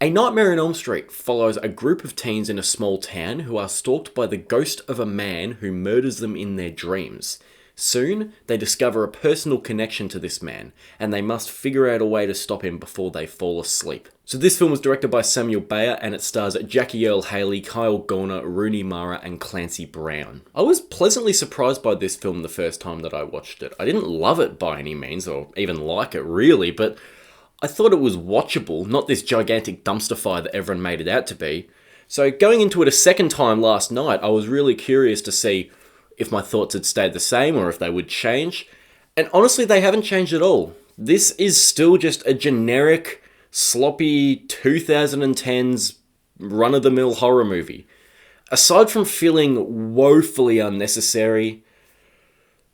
A Nightmare on Elm Street follows a group of teens in a small town who are stalked by the ghost of a man who murders them in their dreams. Soon, they discover a personal connection to this man, and they must figure out a way to stop him before they fall asleep. So this film was directed by Samuel Bayer, and it stars Jackie Earle Haley, Kyle Garner, Rooney Mara, and Clancy Brown. I was pleasantly surprised by this film the first time that I watched it. I didn't love it by any means, or even like it really, but I thought it was watchable, not this gigantic dumpster fire that everyone made it out to be. So going into it a second time last night, I was really curious to see if my thoughts had stayed the same or if they would change. And honestly, they haven't changed at all. This is still just a generic, sloppy 2010s run-of-the-mill horror movie. Aside from feeling woefully unnecessary,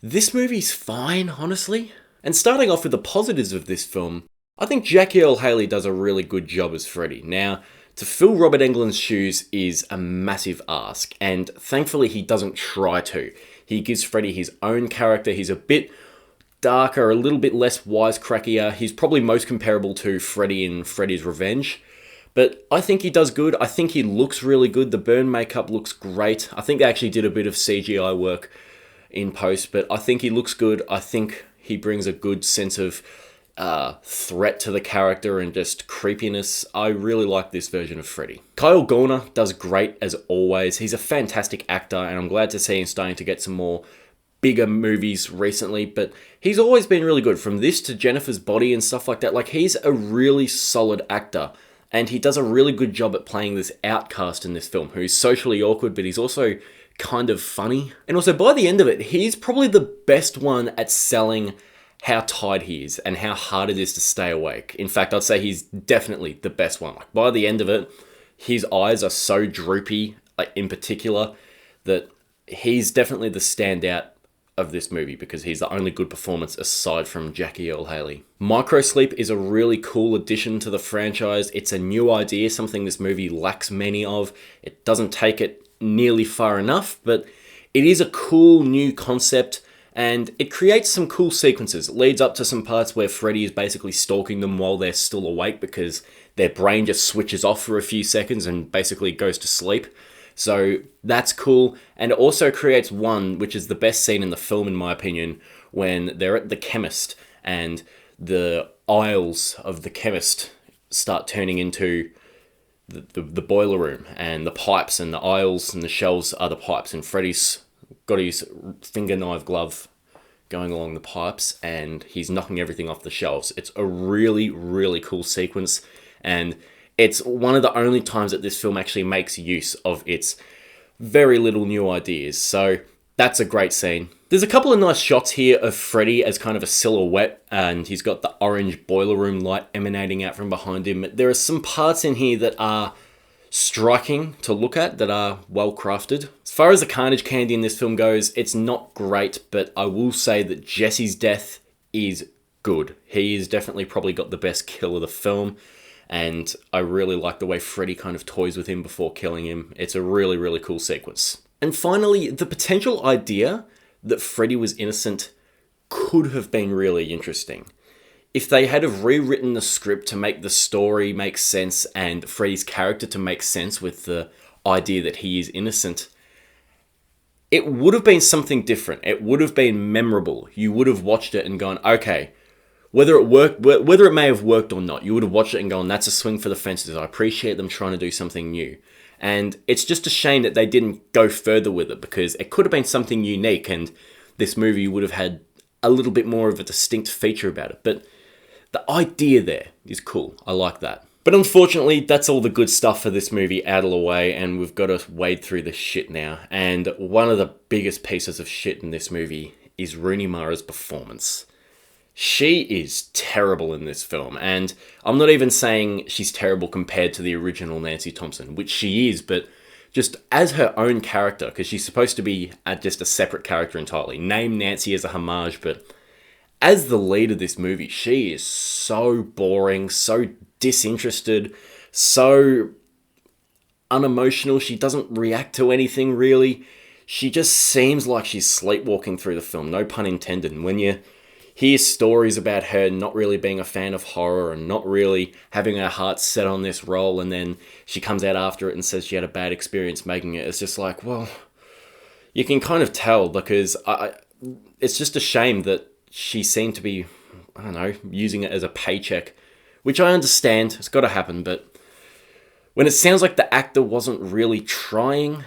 this movie's fine, honestly. And starting off with the positives of this film, I think Jackie Earle Haley does a really good job as Freddy. Now, to fill Robert Englund's shoes is a massive ask, and thankfully he doesn't try to. He gives Freddy his own character. He's a bit darker, a little bit less wisecrackier. He's probably most comparable to Freddy in Freddy's Revenge. But I think he does good. I think he looks really good. The burn makeup looks great. I think they actually did a bit of CGI work in post, but I think he looks good. I think he brings a good sense of threat to the character and just creepiness. I really like this version of Freddy. Kyle Garner does great as always. He's a fantastic actor, and I'm glad to see him starting to get some more bigger movies recently, but he's always been really good. From this to Jennifer's Body and stuff like that, like, he's a really solid actor, and he does a really good job at playing this outcast in this film, who's socially awkward, but he's also kind of funny. And also, by the end of it, he's probably the best one at selling how tired he is and how hard it is to stay awake. In fact, I'd say he's definitely the best one. Like, by the end of it, his eyes are so droopy, like, in particular, that he's definitely the standout of this movie because he's the only good performance aside from Jackie Earle Haley. Microsleep is a really cool addition to the franchise. It's a new idea, something this movie lacks many of. It doesn't take it nearly far enough, but it is a cool new concept, and it creates some cool sequences. It leads up to some parts where Freddy is basically stalking them while they're still awake because their brain just switches off for a few seconds and basically goes to sleep. So that's cool. And it also creates one, which is the best scene in the film in my opinion, when they're at the chemist and the aisles of the chemist start turning into the boiler room, and the pipes and the aisles and the shelves are the pipes, and Freddy's got his finger knife glove going along the pipes and he's knocking everything off the shelves. It's a really, really cool sequence, and it's one of the only times that this film actually makes use of its very little new ideas. So that's a great scene. There's a couple of nice shots here of Freddy as kind of a silhouette, and he's got the orange boiler room light emanating out from behind him. There are some parts in here that are striking to look at, that are well crafted. As far as the carnage candy in this film goes, it's not great, but I will say that Jesse's death is good. He is definitely probably got the best kill of the film, and I really like the way Freddy kind of toys with him before killing him. It's a really, really cool sequence. And finally, the potential idea that Freddy was innocent could have been really interesting. If they had have rewritten the script to make the story make sense and Freddy's character to make sense with the idea that he is innocent, it would have been something different. It would have been memorable. You would have watched it and gone, okay, whether it may have worked or not, you would have watched it and gone, that's a swing for the fences. I appreciate them trying to do something new. And it's just a shame that they didn't go further with it, because it could have been something unique and this movie would have had a little bit more of a distinct feature about it. But the idea there is cool. I like that. But unfortunately, that's all the good stuff for this movie out of the way, and we've got to wade through the shit now. And one of the biggest pieces of shit in this movie is Rooney Mara's performance. She is terrible in this film, and I'm not even saying she's terrible compared to the original Nancy Thompson, which she is, but just as her own character, because she's supposed to be just a separate character entirely. Name Nancy as a homage, but as the lead of this movie, she is so boring, so disinterested, so unemotional. She doesn't react to anything, really. She just seems like she's sleepwalking through the film, no pun intended. And when you hear stories about her not really being a fan of horror and not really having her heart set on this role, and then she comes out after it and says she had a bad experience making it. It's just like, well, you can kind of tell, because it's just a shame that she seemed to be, I don't know, using it as a paycheck, which I understand, it's got to happen, but when it sounds like the actor wasn't really trying,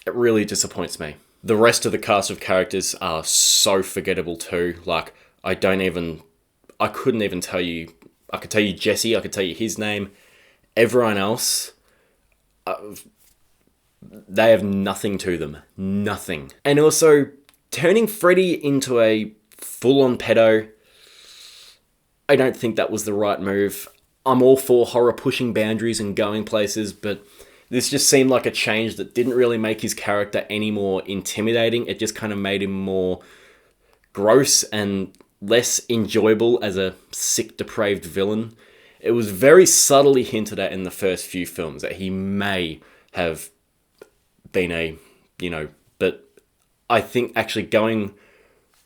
it really disappoints me. The rest of the cast of characters are so forgettable too. Like, I couldn't even tell you. I could tell you Jesse, I could tell you his name. Everyone else, they have nothing to them. Nothing. And also, turning Freddy into a full-on pedo, I don't think that was the right move. I'm all for horror pushing boundaries and going places, but this just seemed like a change that didn't really make his character any more intimidating. It just kind of made him more gross and less enjoyable as a sick, depraved villain. It was very subtly hinted at in the first few films that he may have been but I think actually going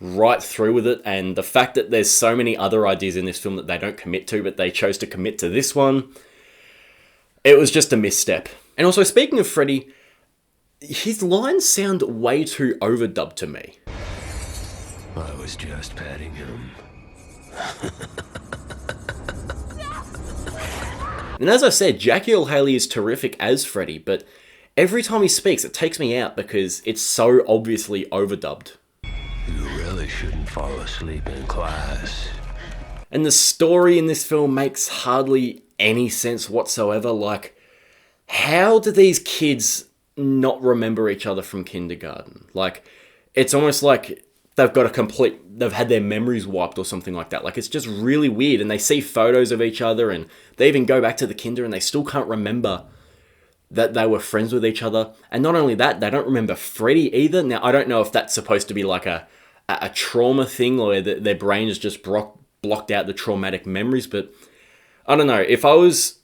right through with it, and the fact that there's so many other ideas in this film that they don't commit to, but they chose to commit to this one, it was just a misstep. And also, speaking of Freddy, his lines sound way too overdubbed to me. I was just patting him. And as I said, Jackie Earle Haley is terrific as Freddy, but every time he speaks, it takes me out because it's so obviously overdubbed. You really shouldn't fall asleep in class. And the story in this film makes hardly any sense whatsoever. Like, how do these kids not remember each other from kindergarten? Like, it's almost like they've had their memories wiped or something like that. Like, it's just really weird. And they see photos of each other, and they even go back to the kinder and they still can't remember that they were friends with each other. And not only that, they don't remember Freddy either. Now, I don't know if that's supposed to be like a trauma thing, or their brain has just blocked out the traumatic memories, but I don't know. If I was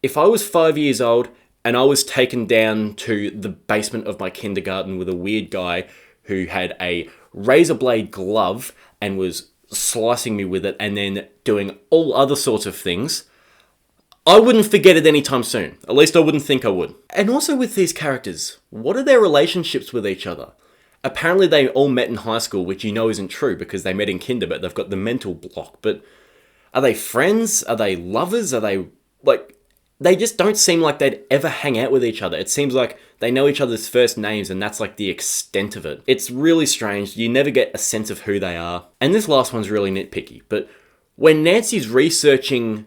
5 years old and I was taken down to the basement of my kindergarten with a weird guy who had a razor blade glove and was slicing me with it and then doing all other sorts of things, I wouldn't forget it anytime soon. At least I wouldn't think I would. And also with these characters, what are their relationships with each other? Apparently they all met in high school, which you know isn't true because they met in kinder, but they've got the mental block. But are they friends? Are they lovers? Are they, like, they just don't seem like they'd ever hang out with each other. It seems like they know each other's first names and that's like the extent of it. It's really strange. You never get a sense of who they are. And this last one's really nitpicky, but when Nancy's researching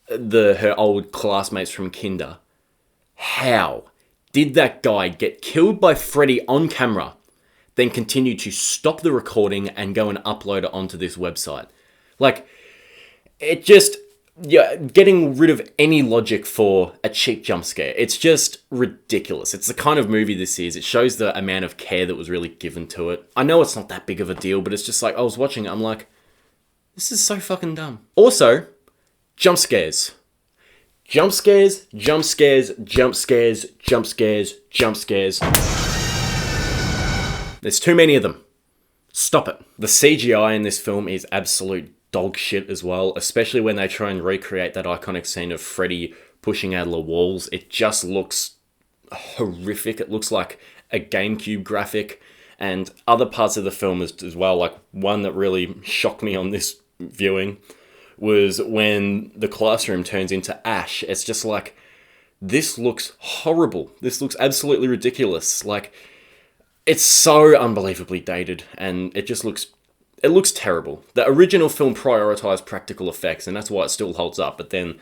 her old classmates from kinder, how did that guy get killed by Freddy on camera, then continue to stop the recording and go and upload it onto this website? Like, it just, getting rid of any logic for a cheap jump scare. It's just ridiculous. It's the kind of movie this is. It shows the amount of care that was really given to it. I know it's not that big of a deal, but it's just like, I was watching it, I'm like, this is so fucking dumb. Also, jump scares. Jump scares, jump scares, jump scares, jump scares, jump scares. There's too many of them. Stop it. The CGI in this film is absolute dog shit as well, especially when they try and recreate that iconic scene of Freddy pushing out of the walls. It just looks horrific. It looks like a GameCube graphic, and other parts of the film as well. Like, one that really shocked me on this viewing was when the classroom turns into ash. It's just like, this looks horrible. This looks absolutely ridiculous. Like, it's so unbelievably dated, and it looks terrible. The original film prioritized practical effects, and that's why it still holds up. But then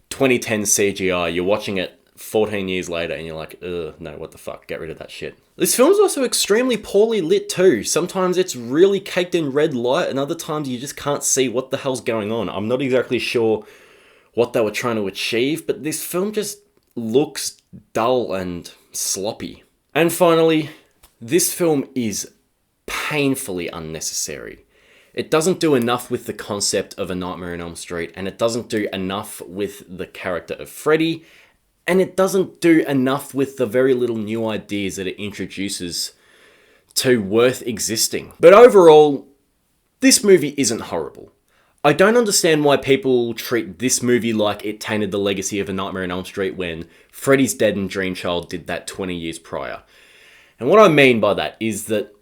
2010 CGI, you're watching it 14 years later, and you're like, ugh, no, what the fuck? Get rid of that shit. This film's also extremely poorly lit too. Sometimes it's really caked in red light, and other times you just can't see what the hell's going on. I'm not exactly sure what they were trying to achieve, but this film just looks dull and sloppy. And finally, this film is painfully unnecessary. It doesn't do enough with the concept of A Nightmare on Elm Street, and it doesn't do enough with the character of Freddy, and it doesn't do enough with the very little new ideas that it introduces to worth existing. But overall, This movie isn't horrible. I don't understand why people treat this movie like it tainted the legacy of A Nightmare on Elm Street when Freddy's Dead and Dreamchild did that 20 years prior. And what I mean by that is that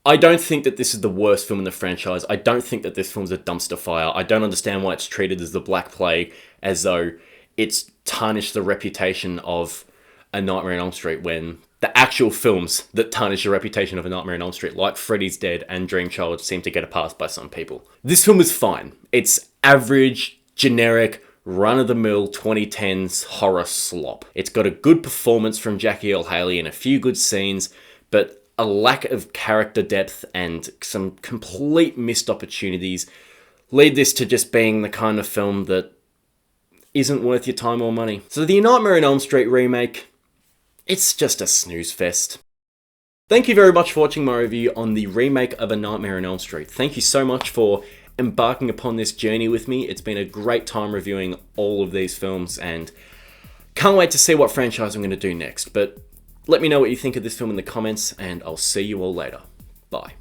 I don't think that this is the worst film in the franchise. I don't think that this film's a dumpster fire. I don't understand why it's treated as the Black Plague, as though it's tarnished the reputation of A Nightmare on Elm Street, when the actual films that tarnish the reputation of A Nightmare on Elm Street, like Freddy's Dead and Dreamchild, seem to get a pass by some people. This film is fine. It's average, generic, run-of-the-mill 2010s horror slop. It's got a good performance from Jackie Earle Haley and a few good scenes, but a lack of character depth and some complete missed opportunities lead this to just being the kind of film that isn't worth your time or money. So the Nightmare on Elm Street remake, it's just a Snoozefest. Thank you very much for watching my review on the remake of A Nightmare on Elm Street. Thank you so much for embarking upon this journey with me. It's been a great time reviewing all of these films, and can't wait to see what franchise I'm going to do next. But let me know what you think of this film in the comments, and I'll see you all later. Bye.